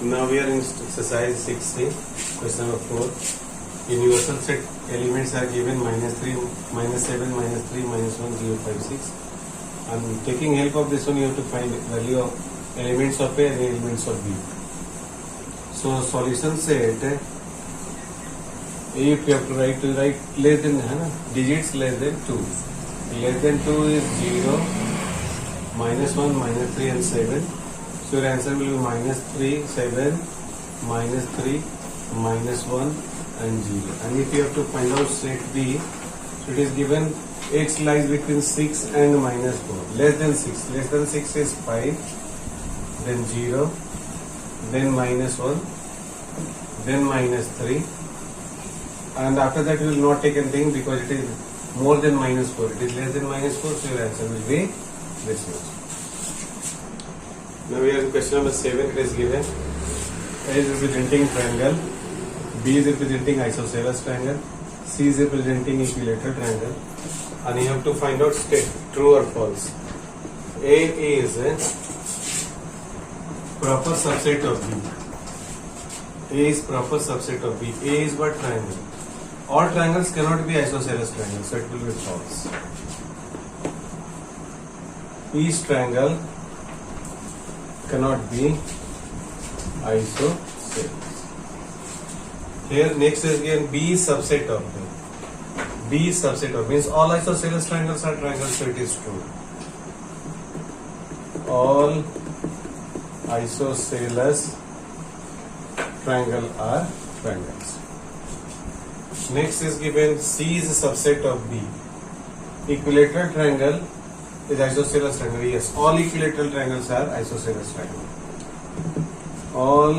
Now we are in exercise 6C, question number 4. Universal set elements are given -3, -7, -3, -1, 0, 5, 6. And taking help of this one, you have to find value of elements of A and elements of B. So solution set A, you have to write less than digits less than 2. Less than 2 is 0, -1, -3 and 7. So your answer will be -3, 7, -3, -1 and 0. And if you have to find out set B, so it is given x lies between 6 and -4. Less than 6. Less than 6 is 5, then 0, then -1, then -3. And after that you will not take anything because it is more than -4. It is less than -4, so your answer will be this much. Now we are in question number 7. It is given A is representing triangle, B is representing isosceles triangle, C is representing equilateral triangle, and you have to find out state true or false. A is a proper subset of B. A is proper subset of B. A is what? Triangle. All triangles cannot be isosceles triangles, so it will be false. Each triangle cannot be isosceles. Here next is again B is subset of B. B is subset of means all isosceles triangles are triangles, so it is true. All isosceles triangle are triangles. Next is given C is a subset of B. Equilateral triangle is isosceles triangle. Yes, all equilateral triangles are isosceles triangle. All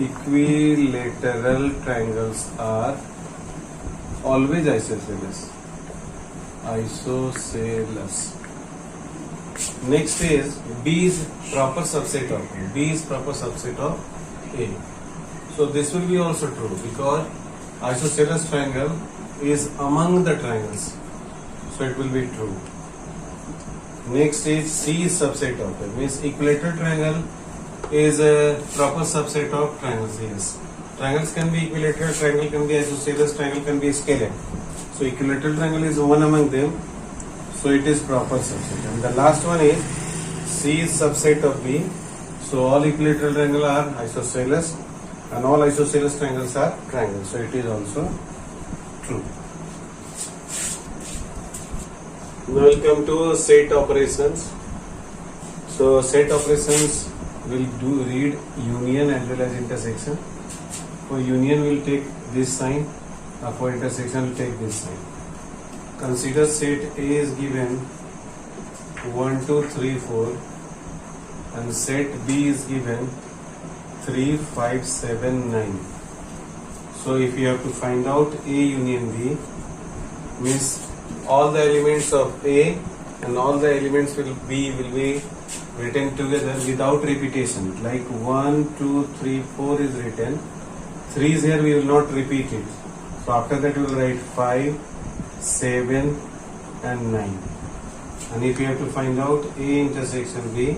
equilateral triangles are always isosceles. Isosceles. Next is B is proper subset of A. B is proper subset of A. So this will be also true because isosceles triangle is among the triangles, so it will be true. Next is C is subset of it, means equilateral triangle is a proper subset of triangles. Yes, triangles can be equilateral, triangle can be isosceles, triangle can be scalar. So equilateral triangle is one among them, so it is proper subset. And the last one is C is subset of B. So all equilateral triangle are isosceles and all isosceles triangles are triangles, so it is also true. Now we'll come to set operations. So set operations will read union as well as intersection. For union we'll take this sign, for intersection we'll take this sign. Consider set A is given 1, 2, 3, 4 and set B is given 3, 5, 7, 9. So if you have to find out A union B, means all the elements of A and all the elements will be written together without repetition. Like 1, 2, 3, 4 is written. 3 is here, we will not repeat it. So after that we will write 5, 7 and 9. And if you have to find out A intersection B,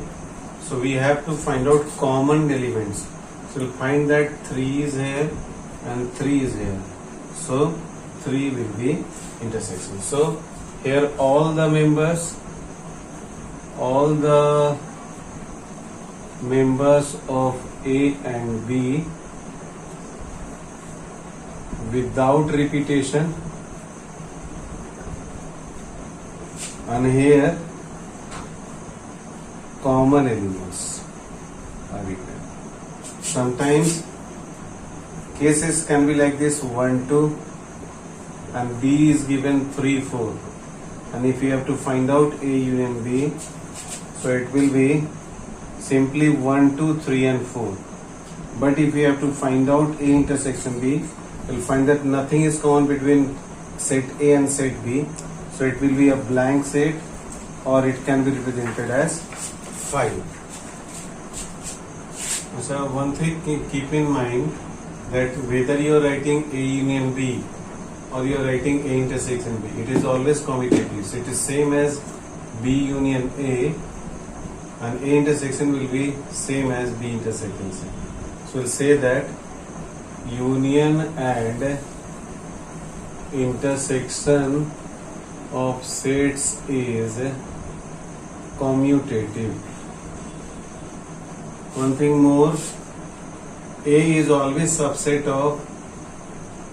so we have to find out common elements. So we'll find that 3 is here and 3 is here. So 3 will be intersection. So here all the members of A and B without repetition, and here common elements are written. Sometimes cases can be like this: 1, 2 and B is given 3, 4, and if you have to find out A union B, so it will be simply 1, 2, 3 and 4. But if you have to find out A intersection B, you will find that nothing is common between set A and set B, so it will be a blank set, or it can be represented as 5. So one thing keep in mind that whether you are writing A union B or you are writing A intersection B, it is always commutative. So it is same as B union A and A intersection will be same as B intersection C. So we'll say that union and intersection of sets is commutative. One thing more, A is always subset of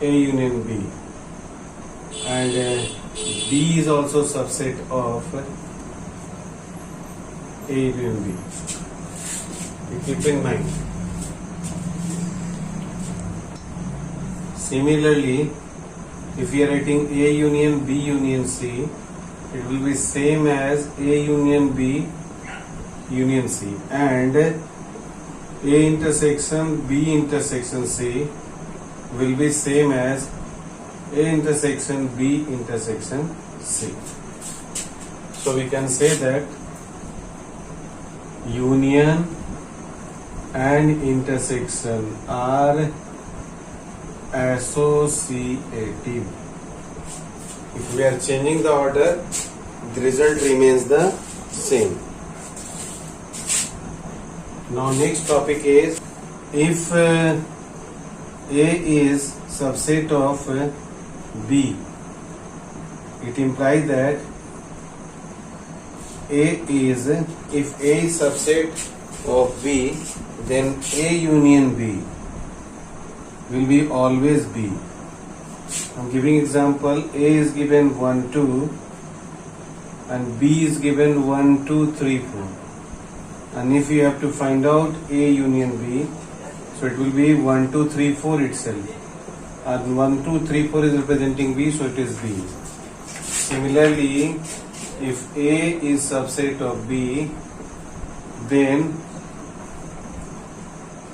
A union B, and B is also subset of A union B. You keep in mind. Similarly, if we are writing A union B union C, it will be same as A union B union C, and A intersection B intersection C will be same as A intersection B intersection C. So we can say that union and intersection are associative. If we are changing the order, the result remains the same. Now next topic is, if A is subset of B, it implies that if A is subset of B, then A union B will be always B. I'm giving example. A is given 1, 2 and B is given 1, 2, 3, 4. And if you have to find out A union B, so it will be 1, 2, 3, 4 itself. And 1, 2, 3, 4 is representing B, so it is B. Similarly, if A is subset of B, then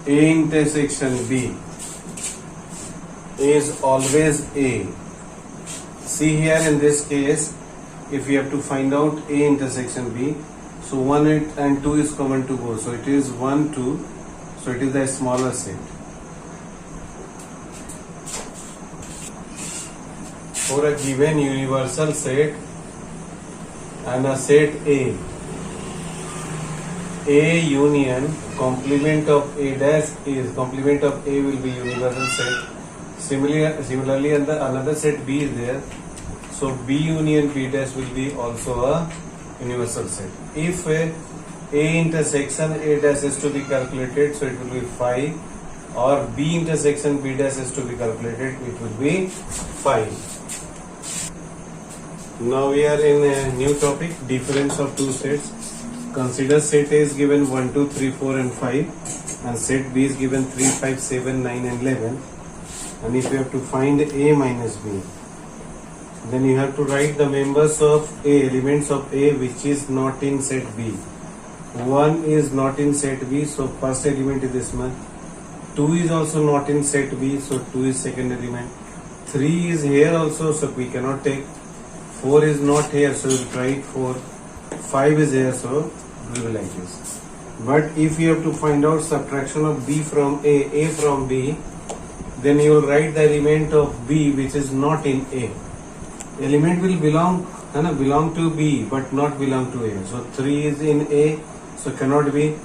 A intersection B is always A. See here in this case, if we have to find out A intersection B, so 1 and 2 is common to both. So it is 1, 2, so it is the smaller set. For a given universal set and a set A union complement of A dash is, complement of A will be universal set. Similarly, another set B is there, so B union B dash will be also a universal set. If A intersection A dash is to be calculated, so it will be 5, or B intersection B dash is to be calculated, it will be 5. Now we are in a new topic, difference of two sets. Consider set A is given 1, 2, 3, 4 and 5, and set B is given 3, 5, 7, 9 and 11. And if you have to find A minus B, then you have to write the members of A, elements of A which is not in set B. 1 is not in set B, so first element is this one. 2 is also not in set B, so 2 is second element. 3 is here also, so we cannot take. 4 is not here, so we will write 4. 5 is here, so we will like this. But if you have to find out subtraction of B from A from B, then you will write the element of B which is not in A. Element will belong to B but not belong to A. So 3 is in A, so cannot be.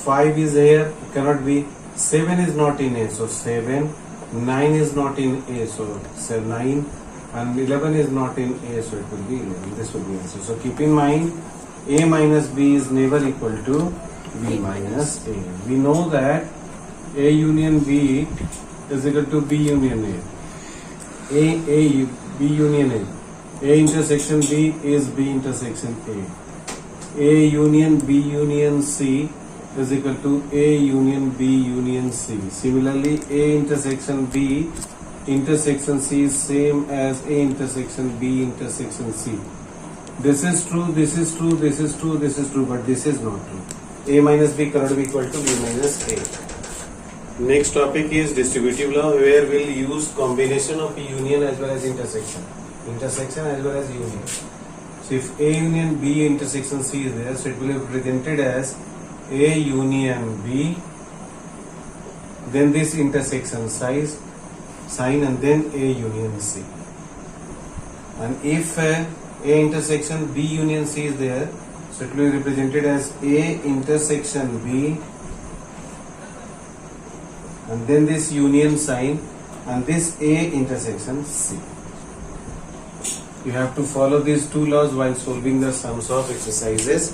5 is here, cannot be. 7 is not in A, so 7. 9 is not in A, so 9. And 11 is not in A, so it will be 11. This will be answer. So keep in mind, A minus B is never equal to B minus A. We know that A union B is equal to B union A. B union A. A intersection B is B intersection A. A union B union C is equal to A union B union C. Similarly, A intersection B intersection C is same as A intersection B intersection C. This is true, this is true, this is true, this is true, but this is not true. A minus B cannot be equal to B minus A. Next topic is distributive law, where we'll use combination of union as well as intersection. Intersection as well as union. So if A union B intersection C is there, so it will be represented as A union B, then this intersection sign, and then A union C. And if A intersection B union C is there, So it will be represented as A intersection B, and then this union sign, and this A intersection C. You have to follow these two laws while solving the sums of exercises